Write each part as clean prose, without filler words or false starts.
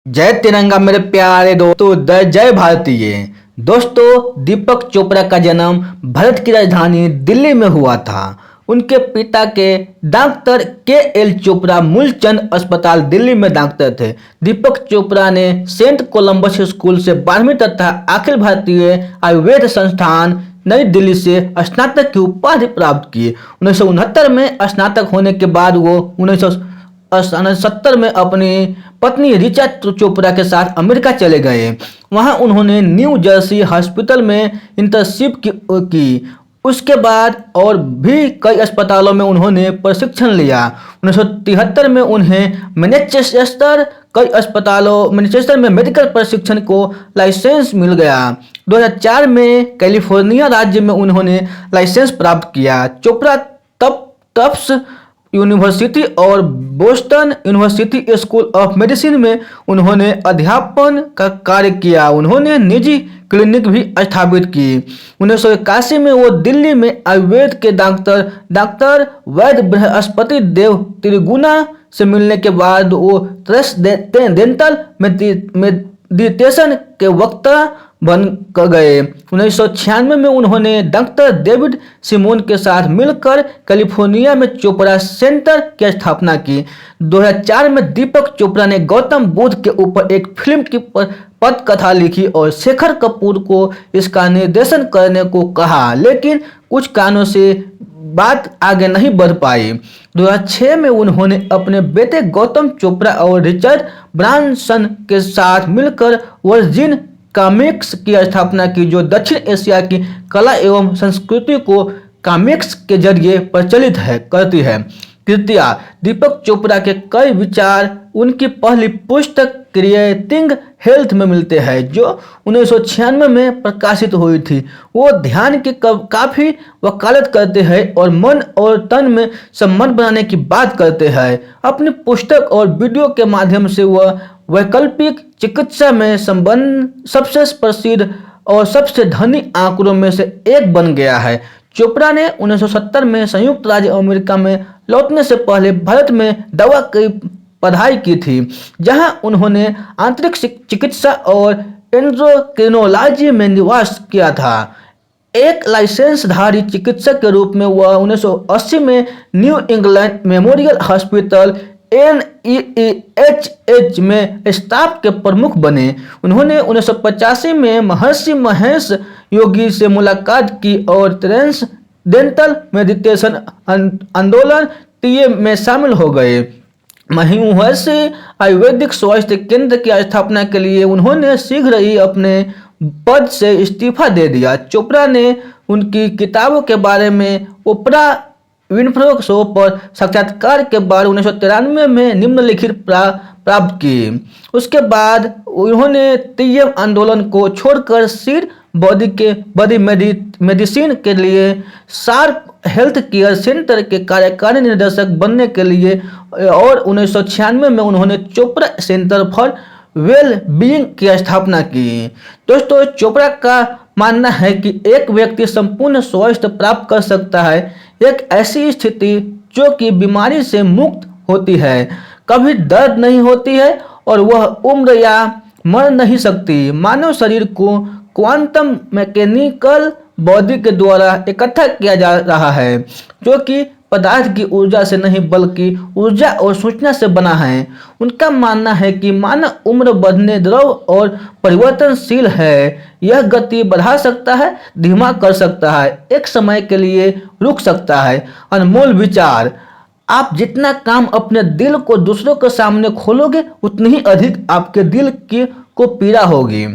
जय तिरंगा मेरे प्यारे दोस्तों, जय भारतीय दोस्तों। दीपक चोपड़ा का जन्म भारत की राजधानी दिल्ली में हुआ था। उनके पिता के डॉक्टर के.एल. चोपड़ा मूलचंद अस्पताल दिल्ली में डॉक्टर थे। दीपक चोपड़ा ने सेंट कोलंबस स्कूल से 12वीं तथा अखिल भारतीय आयुर्वेद संस्थान नई दिल्ली से स्नातक की उपाधि प्राप्त की। 1969 में स्नातक होने के बाद वो 1970 में अपनी पत्नी ऋचा चोपड़ा के साथ अमेरिका चले गए। वहां उन्होंने न्यू जर्सी हॉस्पिटल में इंटर्नशिप की। उसके बाद और भी कई अस्पतालों में उन्होंने प्रशिक्षण लिया। 1973 में उन्हें मैनचेस्टर में मेडिकल प्रशिक्षण को लाइसेंस मिल गया। 2004 में कैलिफोर्निया राज्य में उन्होंने लाइसेंस प्राप्त किया। चोपड़ा तफ्ट्स यूनिवर्सिटी और Boston university school of medicine में उन्होंने अध्यापन का कार्य किया। उन्होंने निजी क्लिनिक भी स्थापित की। 1981 में वो दिल्ली में आयुर्वेद के डॉक्टर वैद्य बृहस्पति देव त्रिगुणा से मिलने के बाद वो ट्रांसडेंटल मेडिटेशन के वक्ता बन गए। 1996 में उन्होंने डॉक्टर डेविड सिमोन के साथ मिलकर कैलिफोर्निया में चोपड़ा सेंटर की स्थापना की। 2004 में दीपक चोपड़ा ने गौतम बुद्ध के ऊपर एक फिल्म की पटकथा लिखी और शेखर कपूर को इसका निर्देशन करने को कहा, लेकिन कुछ कारणों से बात आगे नहीं बढ़ पाई। 2006 में उन्होंने अपने बेटे गौतम चोपड़ा और रिचर्ड ब्रांसन के साथ मिलकर वर्जिन कॉमिक्स की स्थापना की, जो दक्षिण एशिया की कला एवं संस्कृति को कॉमिक्स के जरिए प्रचलित करती है। कृपया दीपक चोपड़ा के कई विचार उनकी पहली पुस्तक क्रिएटिंग हेल्थ में मिलते हैं, जो 1996 में प्रकाशित हुई थी। वो ध्यान की काफी वकालत करते हैं और मन और तन में संबंध बनाने की बात करते हैं। अपनी पुस्तक और वीडियो के माध्यम से वह वैकल्पिक चिकित्सा में संबंध सबसे प्रसिद्ध और सबसे धनी आंकड़ों में से एक बन गया है। चोपड़ा ने 1970 में संयुक्त राज्य अमेरिका में लौटने से पहले भारत में दवा की पढ़ाई की थी, जहां उन्होंने आंतरिक चिकित्सा और एंडोक्रिनोलॉजी में निवास किया था। एक लाइसेंसधारी चिकित्सक के रूप में वह 1980 में new England memorial hospital NEHH में स्टाफ के प्रमुख बने। उन्होंने 1985 में महर्षि महेश योगी से मुलाकात की और ट्रांसडेंटल मेडिटेशन आंदोलन टीए में शामिल हो गए। महर्षि आयुर्वेदिक स्वास्थ्य केंद्र की स्थापना के लिए उन्होंने शीघ्र ही अपने पद से इस्तीफा दे दिया। चोपड़ा ने उनकी किताबों के बारे में ओपरा विनफ्रे शो पर साक्षात्कार के बाद 1993 में निम्नलिखित प्राप्त की। उसके बाद उन्होंने टीएम आंदोलन को छोड़कर सीड बॉडी मेडिसिन के लिए शार्प हेल्थ केयर सेंटर के कार्यकारी निदेशक बनने के लिए और 1996 में उन्होंने Chopra centre for well being की स्थापना की। दोस्तों, चोपड़ा का मानना है कि एक व्यक्ति संपूर्ण स्वास्थ्य प्राप्त कर सकता है, एक ऐसी स्थिति जो कि बीमारी से मुक्त होती है, कभी दर्द नहीं होती है और वह उम्र या मर नहीं सकती। मानव शरीर को क्वांटम मैकेनिकल बॉडी के द्वारा इकट्ठा किया जा रहा है, जो कि पदार्थ की ऊर्जा से नहीं बल्कि ऊर्जा और सूचना से बना है। उनका मानना है कि मानव उम्र बढ़ने, द्रव और परिवर्तनशील है। यह गति बढ़ा सकता है, धीमा कर सकता है, एक समय के लिए रुक सकता है। अनमोल विचार। आप जितना काम अपने दिल को दूसरों के सामने खोलोगे, उतनी ही अधिक आपके दिल को पीड़ा होगी।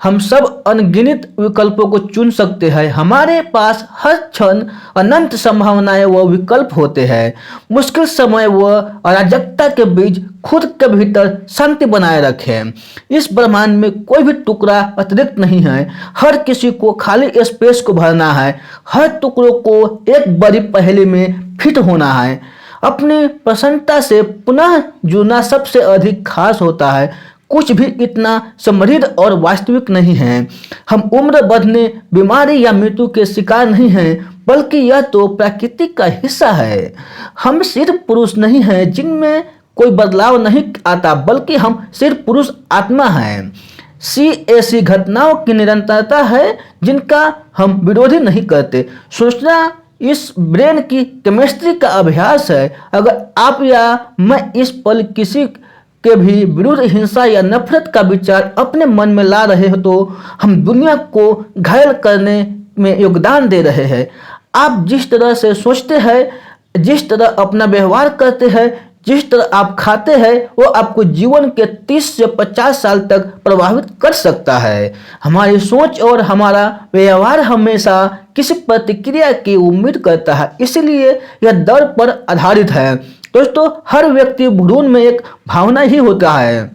हम सब अनगिनत विकल्पों को चुन सकते हैं। हमारे पास हर क्षण अनंत संभावनाएं व विकल्प होते हैं। मुश्किल समय व अराजकता के बीच खुद के भीतर शांति बनाए रखें। इस ब्रह्मांड में कोई भी टुकड़ा अतिरिक्त नहीं है। हर किसी को खाली स्पेस को भरना है। हर टुकड़ों को एक बड़ी पहेली में फिट होना है। अपनी प्रसन्नता से पुनः जुड़ना सबसे अधिक खास होता है। कुछ भी इतना समृद्ध और वास्तविक नहीं है। हम उम्र बढ़ने, बीमारी या मृत्यु के शिकार नहीं हैं, बल्कि यह तो प्रकृति का हिस्सा है। हम सिर्फ पुरुष नहीं हैं जिनमें कोई बदलाव नहीं आता, बल्कि हम सिर्फ पुरुष आत्मा हैं। सी ऐसी घटनाओं की निरंतरता है जिनका हम विरोधी नहीं करते। सोचना इस ब्रेन की केमिस्ट्री का अभ्यास है। अगर आप या मैं इस पल किसी के भी विरुद्ध हिंसा या नफरत का विचार अपने मन में ला रहे हो तो हम दुनिया को घायल करने में योगदान दे रहे हैं। आप जिस तरह से सोचते हैं, जिस तरह अपना व्यवहार करते हैं, जिस तरह आप खाते हैं, वो आपको जीवन के 30 से 50 साल तक प्रभावित कर सकता है। हमारी सोच और हमारा व्यवहार हमेशा किसी प्रतिक्रिया की उम्मीद करता है, इसलिए यह डर पर आधारित है। दोस्तों, हर व्यक्ति भ्रूण में एक भावना ही होता है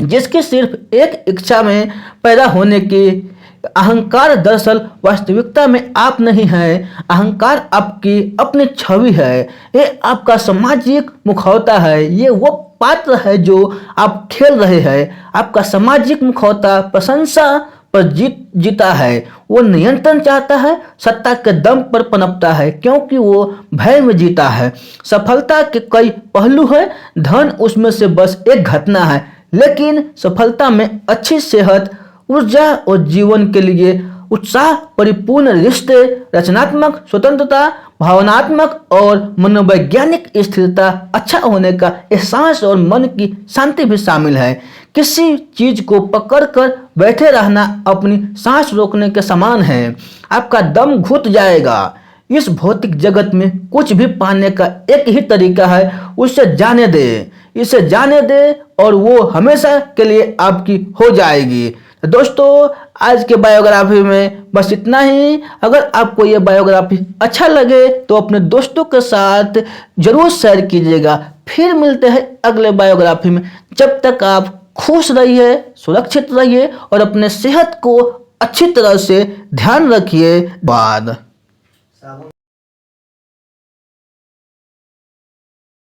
जिसकी सिर्फ एक इच्छा में पैदा होने की। अहंकार दरअसल वास्तविकता में आप नहीं है। अहंकार आपकी अपनी छवि है। ये आपका सामाजिक मुखौटा है। ये वो पात्र है जो आप खेल रहे हैं। आपका सामाजिक मुखौटा प्रशंसा पर जीता है। वो नियंत्रण चाहता है, सत्ता के दम पर पनपता है क्योंकि वो भय में जीता है। सफलता के कई पहलू है। धन उसमें से बस एक घटना है, लेकिन सफलता में अच्छी सेहत, ऊर्जा और जीवन के लिए उत्साह, परिपूर्ण रिश्ते, रचनात्मक स्वतंत्रता, भावनात्मक और मनोवैज्ञानिक स्थिरता, अच्छा होने का एहसास और मन की शांति भी शामिल है। किसी चीज को पकड़कर बैठे रहना अपनी सांस रोकने के समान है। आपका दम घुट जाएगा। इस भौतिक जगत में कुछ भी पाने का एक ही तरीका है, उसे जाने दे, इसे जाने दे और वो हमेशा के लिए आपकी हो जाएगी। दोस्तों, आज के बायोग्राफी में बस इतना ही। अगर आपको ये बायोग्राफी अच्छा लगे तो अपने दोस्तों के साथ जरूर शेयर कीजिएगा। फिर मिलते हैं अगले बायोग्राफी में। जब तक आप खुश रहिए, सुरक्षित रहिए और अपने सेहत को अच्छी तरह से ध्यान रखिए। बाद